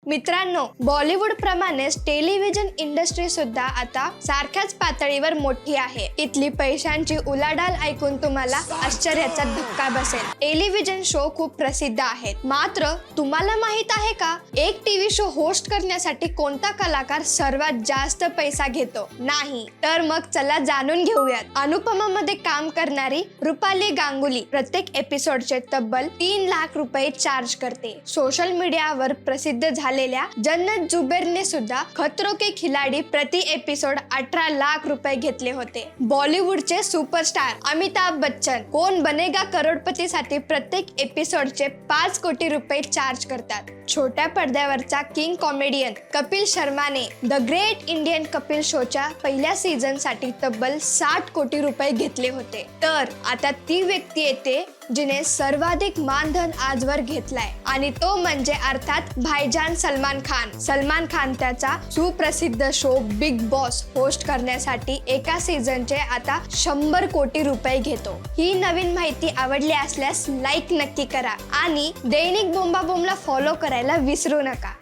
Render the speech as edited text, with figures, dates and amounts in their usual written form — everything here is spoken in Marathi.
मित्रांनो, बॉलिवूड प्रमाणेच टेलिव्हिजन इंडस्ट्री सुद्धा आता सारख्याच पातळीवर मोठी आहे. इथली पैशांची उलाढाल ऐकून तुम्हाला आश्चर्याचा धक्का बसेल. टेलिव्हिजन शो खूप प्रसिद्ध आहेत, मात्र तुम्हाला माहित आहे का, एक टीव्ही शो होस्ट करण्यासाठी कोणता कलाकार सर्वात जास्त पैसा घेतो? नाही तर मग चला जाणून घेऊयात. अनुपमा मध्ये काम करणारी रुपाली गांगुली प्रत्येक एपिसोडचे तब्बल 3 लाख रुपये चार्ज करते. सोशल मीडियावर प्रसिद्ध झालेल्या जन्नत जुबेरने सुद्धा खतरों के खिलाडी प्रति एपिसोड 18 लाख रुपये घेतले होते. बॉलिवूडचे सुपरस्टार अमिताभ बच्चन कोण बनेगा करोडपती साठी प्रत्येक एपिसोडचे 5 कोटी रुपये चार्ज करतात. छोट्या पडद्यावरचा किंग कॉमेडियन कपिल शर्माने द ग्रेट इंडियन कपिल शोच्या पहिल्या सीझन साठी तब्बल 60 कोटी रुपये घेतले होते. तर आता ती व्यक्ती येते जिने सर्वाधिक मानधन आजवर घेतलाय, आणि तो म्हणजे अर्थात भाईजान सलमान खान. सलमान खान त्याचा सुप्रसिद्ध शो बिग बॉस होस्ट करण्यासाठी एका सीझनचे आता 100 कोटी रुपये घेतो. ही नवीन माहिती आवडली असल्यास लाईक नक्की करा आणि दैनिक बोंबाबोंबला फॉलो करायला विसरू नका.